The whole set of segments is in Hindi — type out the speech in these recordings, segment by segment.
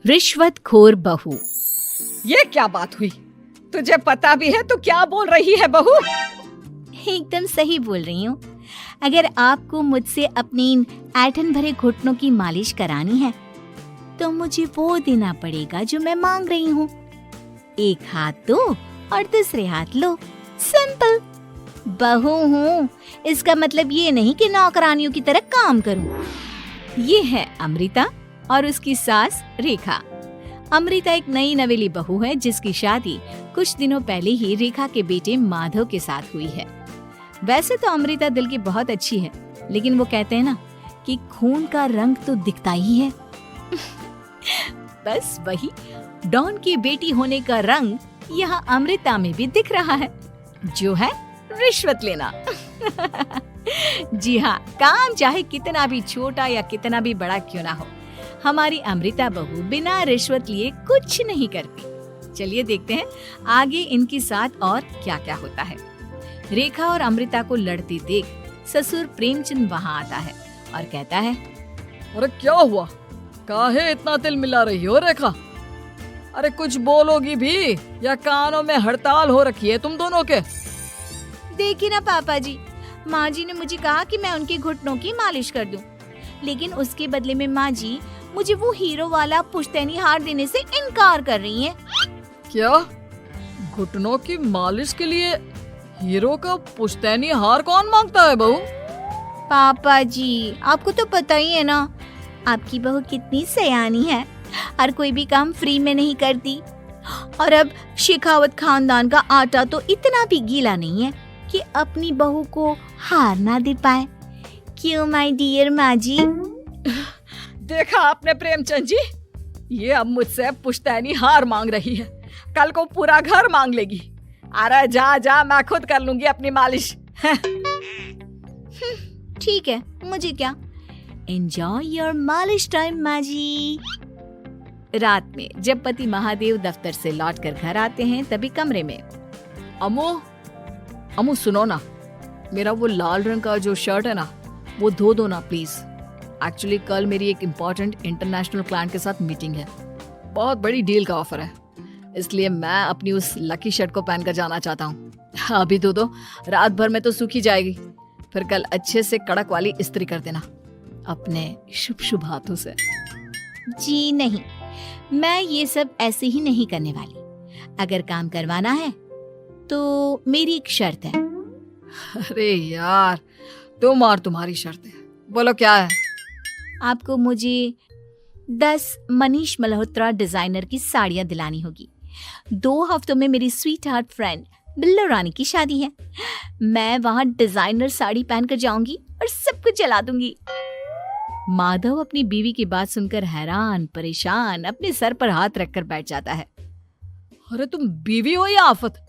रिश्वतखोर बहू। ये क्या बात हुई? तुझे पता भी है तो क्या बोल रही है बहू? एकदम सही बोल रही हूँ। अगर आपको मुझसे अपनी इन ऐंठन भरे घुटनों की मालिश करानी है तो मुझे वो देना पड़ेगा जो मैं मांग रही हूँ। एक हाथ दो और दूसरे हाथ लो, सिंपल। बहू हूँ, इसका मतलब ये नहीं कि नौकरानियों की तरह काम करूँ। ये है अमृता और उसकी सास रेखा। अमृता एक नई नवेली बहू है जिसकी शादी कुछ दिनों पहले ही रेखा के बेटे माधव के साथ हुई है। वैसे तो अमृता दिल की बहुत अच्छी है, लेकिन वो कहते हैं ना कि खून का रंग तो दिखता ही है। बस वही डॉन की बेटी होने का रंग यहाँ अमृता में भी दिख रहा है, जो है रिश्वत लेना। जी हाँ, काम चाहे कितना भी छोटा या कितना भी बड़ा क्यों ना हो, हमारी अमृता बहू बिना रिश्वत लिए कुछ नहीं करती। चलिए देखते हैं आगे इनके साथ और क्या क्या होता है। रेखा और अमृता को लड़ते देख ससुर प्रेमचंद वहाँ आता है और कहता है, अरे क्या हुआ? काहे इतना तिल मिला रही हो रेखा? अरे कुछ बोलोगी भी या कानों में हड़ताल हो रखी है तुम दोनों के? देखिए ना पापा जी, माँ जी ने मुझे कहा कि मैं उनके घुटनों की मालिश कर दूं, लेकिन उसके बदले में माँ जी मुझे वो हीरो वाला पुश्तैनी हार देने से इनकार कर रही हैं। क्या? घुटनों की मालिश के लिए हीरो का पुश्तैनी हार कौन मांगता है बहू? पापा जी, आपको तो पता ही है ना, आपकी बहू कितनी सयानी है, हर कोई भी काम फ्री में नहीं करती। और अब शेखावत खानदान का आटा तो इतना भी गीला नहीं है कि अपनी बहू को हार ना दे पाए। क्यों माय डियर माँ जी? देखा आपने प्रेमचंद जी, ये अब मुझसे पुश्तैनी हार मांग रही है, कल को पूरा घर मांग लेगी। अरे जा जा, मैं खुद कर लूंगी अपनी मालिश। ठीक है, मुझे क्या। एंजॉय योर मालिश टाइम माँ जी। रात में जब पति महादेव दफ्तर से लौटकर घर आते हैं तभी कमरे में, अमू सुनो ना, मेरा वो लाल रंग का जो शर्ट है ना वो धो दो ना प्लीज। एक्चुअली कल मेरी एक इम्पोर्टेंट इंटरनेशनल क्लाइंट के साथ मीटिंग है, बहुत बड़ी डील का ऑफर है, इसलिए मैं अपनी उस लकी शर्ट को पहनकर जाना चाहता हूँ। अभी धो दो, रात भर में तो सूखी जाएगी, फिर कल अच्छे से कड़क वाली इस्त्री कर देना अपने शुभ शुभ हाथों से। जी नहीं, मैं ये सब ऐसे ही नहीं करने वाली। अगर काम करवाना है तो मेरी एक शर्त है। अरे यार, तुम और तुम्हारी शर्तें, बोलो क्या है? आपको मुझे 10 मनीष मल्होत्रा डिजाइनर की साड़ियां दिलानी होगी। 2 हफ्तों में मेरी स्वीट हार्ट फ्रेंड बिल्लो रानी की शादी है। मैं वहां डिजाइनर साड़ी पहनकर जाऊंगी और सब कुछ जला दूंगी। माधव अपनी बीवी की बात सुनकर हैरान परेशान अपने सर पर हाथ रखकर बैठ जाता है। अरे तुम बीवी हो या आफत?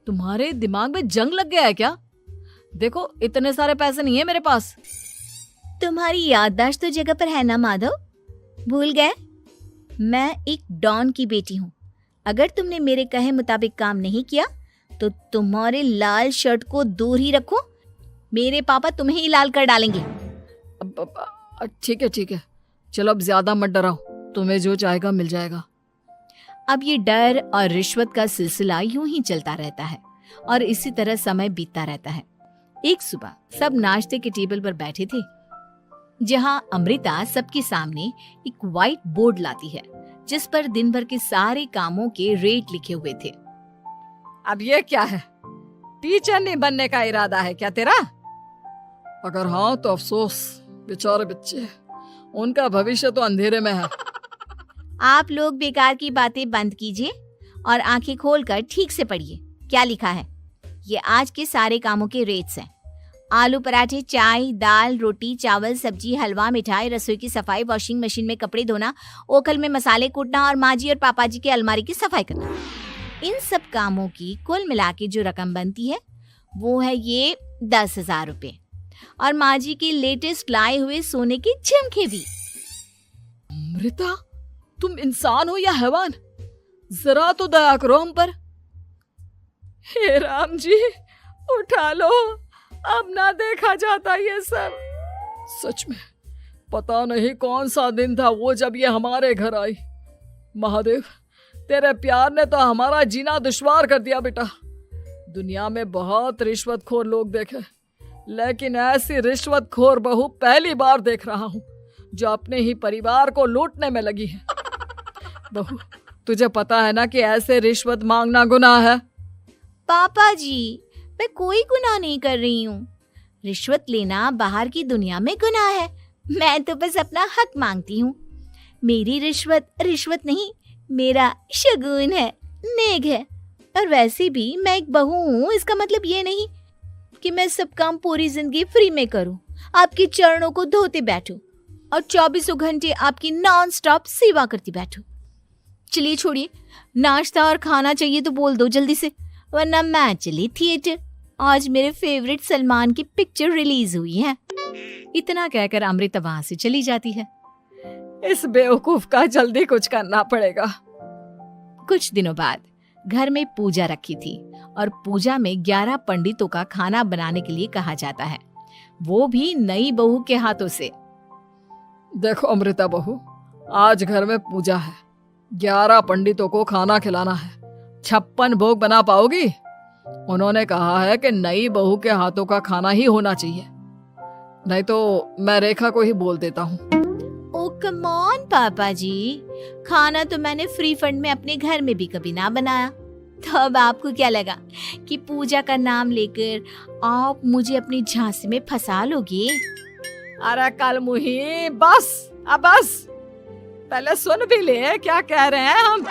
तुम्हारे दिमाग में जंग लग गया है क्या? देखो इतने सारे पैसे नहीं है मेरे पास। तुम्हारी याददाश्त तो जगह पर है ना माधव, भूल गए? मैं एक डॉन की बेटी हूँ। अगर तुमने मेरे कहे मुताबिक काम नहीं किया तो तुम्हारे लाल शर्ट को दूर ही रखो, मेरे पापा तुम्हें ही लाल कर डालेंगे। ठीक है, चलो अब ज्यादा मत डराओ, तुम्हें जो चाहेगा मिल जाएगा। अब ये डर और रिश्वत का सिलसिला यूं ही चलता रहता है और इसी तरह समय बीतता रहता है। एक सुबह सब नाश्ते के टेबल पर बैठे थे, जहां अमृता सबके सामने एक व्हाइट बोर्ड लाती है जिस पर दिन भर के सारे कामों के रेट लिखे हुए थे। अब ये क्या है? टीचर नहीं बनने का इरादा है क्या तेरा? अगर हाँ तो अफसोस, बेचारे बच्चे, उनका भविष्य तो अंधेरे में है। आप लोग बेकार की बातें बंद कीजिए और आंखें खोलकर ठीक से पढ़िए क्या लिखा है। ये आज के सारे कामों के रेट्स हैं। आलू पराठे, चाय, दाल, रोटी, चावल, सब्जी, हलवा, मिठाई, रसोई की सफाई, वॉशिंग मशीन में कपड़े धोना, ओखल में मसाले कूटना और माँ जी और पापा जी के अलमारी की सफाई करना। इन सब कामों की कुल मिला के जो रकम बनती है वो है ये 10,000 रुपए और माँ जी के लेटेस्ट लाए हुए सोने के झुमके भी। अमृता, तुम इंसान हो या हैवान? जरा तो दया करो हम पर। हे राम जी, उठा लो, अब ना देखा जाता ये सब। सच में पता नहीं कौन सा दिन था वो जब ये हमारे घर आई। महादेव, तेरे प्यार ने तो हमारा जीना दुश्वार कर दिया बेटा। दुनिया में बहुत रिश्वतखोर लोग देखे, लेकिन ऐसी रिश्वतखोर बहू पहली बार देख रहा हूँ जो अपने ही परिवार को लूटने में लगी है। बहू, तुझे पता है ना कि ऐसे रिश्वत मांगना गुनाह है। पापा जी, मैं कोई गुनाह नहीं कर रही हूँ। रिश्वत लेना बाहर की दुनिया में गुनाह है। मैं तो बस अपना हक मांगती हूँ। मेरी रिश्वत रिश्वत नहीं, मेरा शगुन है, नेक है। और वैसे भी मैं एक बहू हूँ, इसका मतलब ये नहीं कि मैं सब काम पूरी जिंदगी फ्री में करूँ, आपके चरणों को धोते बैठूं और 24 घंटे आपकी नॉन स्टॉप सेवा करती बैठूं। चलिए छोड़िए, नाश्ता और खाना चाहिए तो बोल दो जल्दी से, वरना मैं चली थिएटर। आज मेरे फेवरेट सलमान की पिक्चर रिलीज हुई है। इतना कहकर अमृता वहां से चली जाती है। इस बेवकूफ का जल्दी कुछ करना पड़ेगा। कुछ दिनों बाद घर में पूजा रखी थी और पूजा में 11 पंडितों का खाना बनाने के लिए कहा जाता है, वो भी नई बहू के हाथों से। देखो अमृता बहू, आज घर में पूजा है, 11 पंडितों को खाना खिलाना है। 56 भोग बना पाओगी? उन्होंने कहा है कि नई बहू के हाथों का खाना ही होना चाहिए, नहीं तो मैं रेखा को ही बोल देता हूँ। ओ कम ऑन पापा जी, खाना तो मैंने फ्री फंड में अपने घर में भी कभी ना बनाया, तो अब आपको क्या लगा कि पूजा का नाम लेकर आप मुझे अपनी झांसी में फंसा लोगे? अरे कल मुही, बस अब बस, पहले सुन भी ले क्या कह रहे हैं हम।